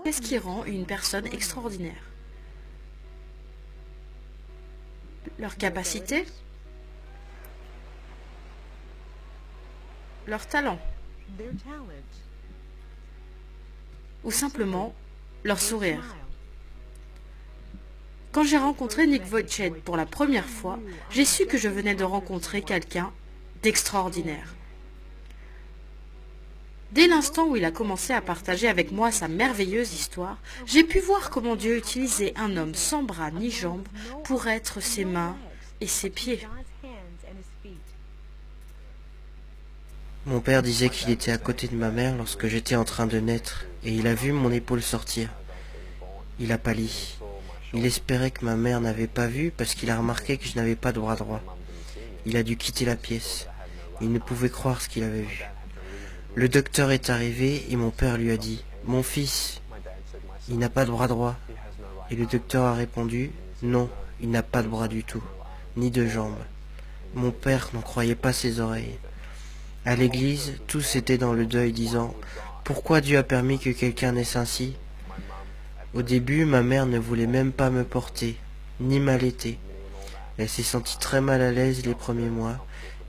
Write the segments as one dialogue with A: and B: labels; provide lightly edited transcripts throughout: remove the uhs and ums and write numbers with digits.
A: Qu'est-ce qui rend une personne extraordinaire? Leur capacité? Leur talent? Ou simplement leur sourire? Quand j'ai rencontré Nick Vujicic pour la première fois, j'ai su que je venais de rencontrer quelqu'un d'extraordinaire. Dès l'instant où il a commencé à partager avec moi sa merveilleuse histoire, j'ai pu voir comment Dieu utilisait un homme sans bras ni jambes pour être ses mains et ses pieds.
B: Mon père disait qu'il était à côté de ma mère lorsque j'étais en train de naître, et il a vu mon épaule sortir. Il a pâli. Il espérait que ma mère n'avait pas vu parce qu'il a remarqué que je n'avais pas de bras droit. Il a dû quitter la pièce. Il ne pouvait croire ce qu'il avait vu. Le docteur est arrivé et mon père lui a dit « Mon fils, il n'a pas de bras droit. » Et le docteur a répondu « Non, il n'a pas de bras du tout, ni de jambes. » Mon père n'en croyait pas ses oreilles. À l'église, tous étaient dans le deuil disant « Pourquoi Dieu a permis que quelqu'un naisse ainsi ?» Au début, ma mère ne voulait même pas me porter, ni m'allaiter. Elle s'est sentie très mal à l'aise les premiers mois,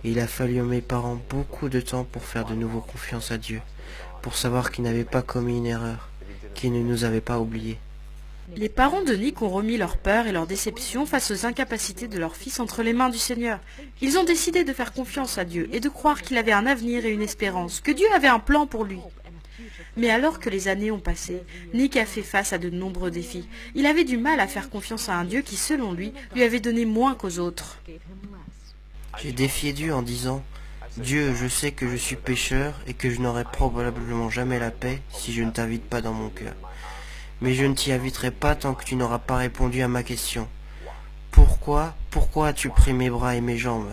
B: et il a fallu à mes parents beaucoup de temps pour faire de nouveau confiance à Dieu, pour savoir qu'il n'avait pas commis une erreur, qu'il ne nous avait pas oubliés.
A: Les parents de Nick ont remis leur peur et leur déception face aux incapacités de leur fils entre les mains du Seigneur. Ils ont décidé de faire confiance à Dieu et de croire qu'il avait un avenir et une espérance, que Dieu avait un plan pour lui. Mais alors que les années ont passé, Nick a fait face à de nombreux défis. Il avait du mal à faire confiance à un Dieu qui, selon lui avait donné moins qu'aux autres.
B: J'ai défié Dieu en disant « Dieu, je sais que je suis pécheur et que je n'aurai probablement jamais la paix si je ne t'invite pas dans mon cœur. Mais je ne t'y inviterai pas tant que tu n'auras pas répondu à ma question. Pourquoi as-tu pris mes bras et mes jambes?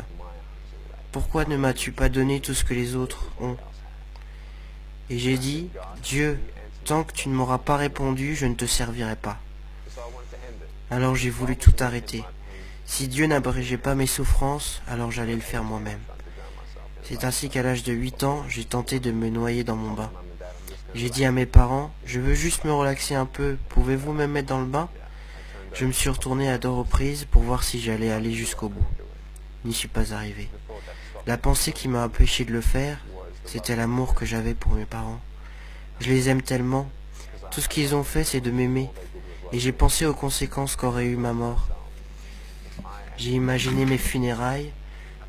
B: Pourquoi ne m'as-tu pas donné tout ce que les autres ont? » Et j'ai dit « Dieu, tant que tu ne m'auras pas répondu, je ne te servirai pas. » Alors j'ai voulu tout arrêter. Si Dieu n'abrégeait pas mes souffrances, alors j'allais le faire moi-même. C'est ainsi qu'à l'âge de 8 ans, j'ai tenté de me noyer dans mon bain. J'ai dit à mes parents, je veux juste me relaxer un peu, pouvez-vous me mettre dans le bain? Je me suis retourné à deux reprises pour voir si j'allais aller jusqu'au bout. N'y suis pas arrivé. La pensée qui m'a empêché de le faire, c'était l'amour que j'avais pour mes parents. Je les aime tellement. Tout ce qu'ils ont fait, c'est de m'aimer. Et j'ai pensé aux conséquences qu'aurait eu ma mort. J'ai imaginé mes funérailles.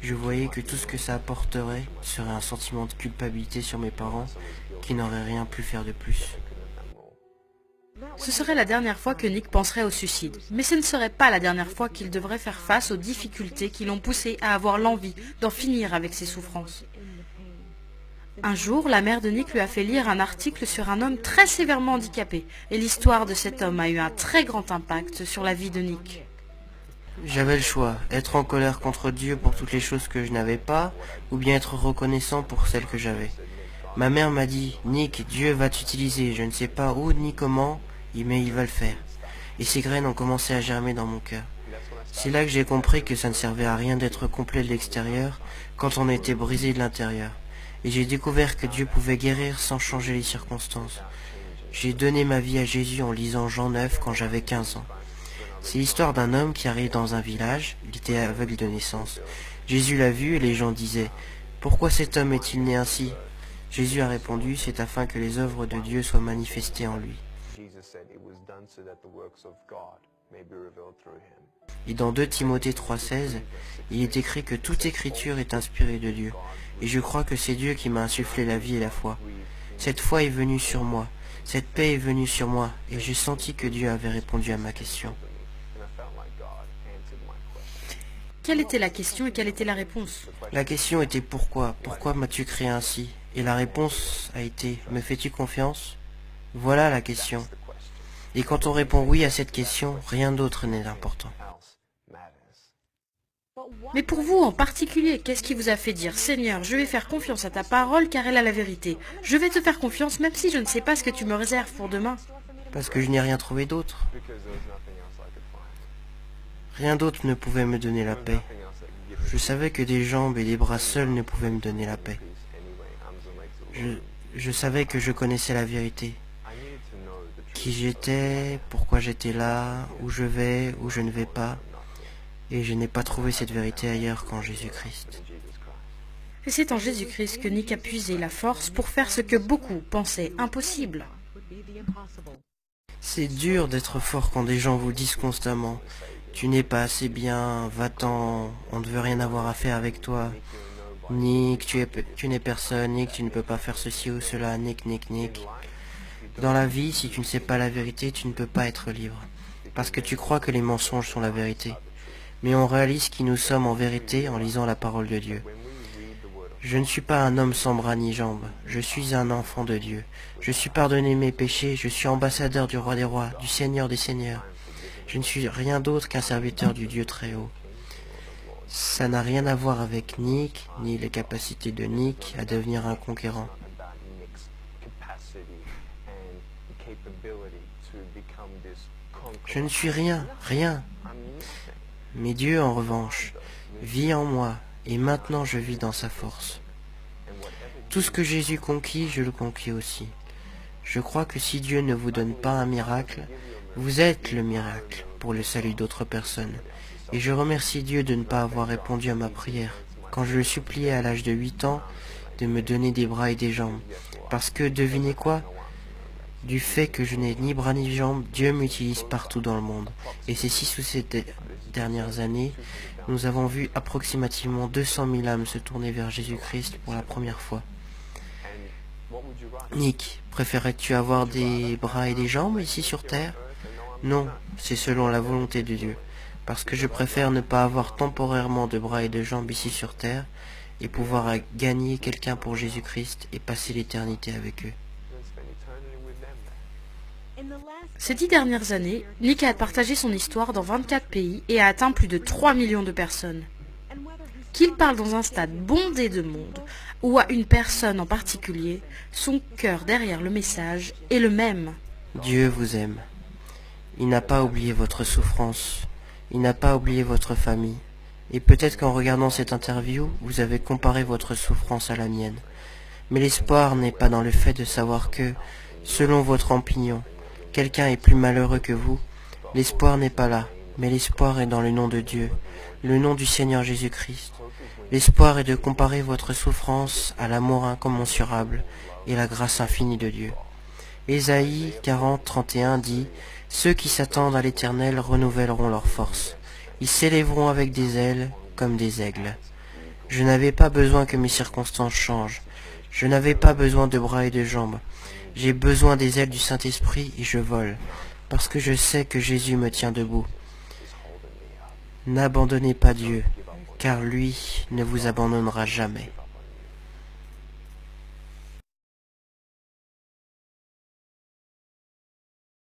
B: Je voyais que tout ce que ça apporterait serait un sentiment de culpabilité sur mes parents qui n'auraient rien pu faire de plus.
A: Ce serait la dernière fois que Nick penserait au suicide, mais ce ne serait pas la dernière fois qu'il devrait faire face aux difficultés qui l'ont poussé à avoir l'envie d'en finir avec ses souffrances. Un jour, la mère de Nick lui a fait lire un article sur un homme très sévèrement handicapé, et l'histoire de cet homme a eu un très grand impact sur la vie de Nick.
B: J'avais le choix, être en colère contre Dieu pour toutes les choses que je n'avais pas, ou bien être reconnaissant pour celles que j'avais. Ma mère m'a dit, Nick, Dieu va t'utiliser, je ne sais pas où ni comment, mais il va le faire. Et ces graines ont commencé à germer dans mon cœur. C'est là que j'ai compris que ça ne servait à rien d'être complet de l'extérieur quand on était brisé de l'intérieur. Et j'ai découvert que Dieu pouvait guérir sans changer les circonstances. J'ai donné ma vie à Jésus en lisant Jean 9 quand j'avais 15 ans. C'est l'histoire d'un homme qui arrive dans un village, il était aveugle de naissance. Jésus l'a vu et les gens disaient « Pourquoi cet homme est-il né ainsi ?» Jésus a répondu « C'est afin que les œuvres de Dieu soient manifestées en lui. » Et dans 2 Timothée 3,16, il est écrit que toute écriture est inspirée de Dieu. Et je crois que c'est Dieu qui m'a insufflé la vie et la foi. Cette foi est venue sur moi, cette paix est venue sur moi, et j'ai senti que Dieu avait répondu à ma question.
A: Quelle était la question et quelle était la réponse?
B: La question était pourquoi? Pourquoi m'as-tu créé ainsi? Et la réponse a été me fais-tu confiance? Voilà la question. Et quand on répond oui à cette question, rien d'autre n'est important.
A: Mais pour vous en particulier, qu'est-ce qui vous a fait dire « Seigneur, je vais faire confiance à ta parole car elle a la vérité. Je vais te faire confiance même si je ne sais pas ce que tu me réserves pour demain. »
B: Parce que je n'ai rien trouvé d'autre. Rien d'autre ne pouvait me donner la paix. Je savais que des jambes et des bras seuls ne pouvaient me donner la paix. Je savais que je connaissais la vérité. qui j'étais, pourquoi j'étais là, où je vais, où je ne vais pas, et je n'ai pas trouvé cette vérité ailleurs qu'en Jésus-Christ.
A: Et c'est en Jésus-Christ que Nick a puisé la force pour faire ce que beaucoup pensaient impossible.
B: C'est dur d'être fort quand des gens vous disent constamment « Tu n'es pas assez bien, va-t'en, on ne veut rien avoir à faire avec toi. Nick, tu n'es personne, Nick, tu ne peux pas faire ceci ou cela, Nick, Nick, Nick. » Dans la vie, si tu ne sais pas la vérité, tu ne peux pas être libre. Parce que tu crois que les mensonges sont la vérité. Mais on réalise qui nous sommes en vérité en lisant la parole de Dieu. Je ne suis pas un homme sans bras ni jambes, je suis un enfant de Dieu. Je suis pardonné mes péchés, je suis ambassadeur du roi des rois, du Seigneur des seigneurs. Je ne suis rien d'autre qu'un serviteur du Dieu très haut. Ça n'a rien à voir avec Nick, ni les capacités de Nick à devenir un conquérant. Je ne suis rien, rien. Mais Dieu, en revanche, vit en moi, et maintenant je vis dans sa force. Tout ce que Jésus conquit, je le conquis aussi. Je crois que si Dieu ne vous donne pas un miracle, vous êtes le miracle pour le salut d'autres personnes. Et je remercie Dieu de ne pas avoir répondu à ma prière, quand je le suppliais à l'âge de 8 ans, de me donner des bras et des jambes. Parce que, devinez quoi ? Du fait que je n'ai ni bras ni jambes, Dieu m'utilise partout dans le monde. Et ces 6 ou 7 dernières années, nous avons vu approximativement 200 000 âmes se tourner vers Jésus-Christ pour la première fois. Nick, préférerais-tu avoir des bras et des jambes ici sur Terre ? Non, c'est selon la volonté de Dieu. Parce que je préfère ne pas avoir temporairement de bras et de jambes ici sur Terre et pouvoir gagner quelqu'un pour Jésus-Christ et passer l'éternité avec eux.
A: Ces 10 dernières années, Nick a partagé son histoire dans 24 pays et a atteint plus de 3 millions de personnes. Qu'il parle dans un stade bondé de monde ou à une personne en particulier, son cœur derrière le message est le même.
B: Dieu vous aime. Il n'a pas oublié votre souffrance. Il n'a pas oublié votre famille. Et peut-être qu'en regardant cette interview, vous avez comparé votre souffrance à la mienne. Mais l'espoir n'est pas dans le fait de savoir que, selon votre opinion, quelqu'un est plus malheureux que vous. L'espoir n'est pas là, mais l'espoir est dans le nom de Dieu, le nom du Seigneur Jésus-Christ. L'espoir est de comparer votre souffrance à l'amour incommensurable et la grâce infinie de Dieu. Ésaïe 40, 31 dit « Ceux qui s'attendent à l'Éternel renouvelleront leurs forces. Ils s'élèveront avec des ailes comme des aigles. » Je n'avais pas besoin que mes circonstances changent. Je n'avais pas besoin de bras et de jambes. J'ai besoin des ailes du Saint-Esprit et je vole, parce que je sais que Jésus me tient debout. N'abandonnez pas Dieu, car lui ne vous abandonnera jamais.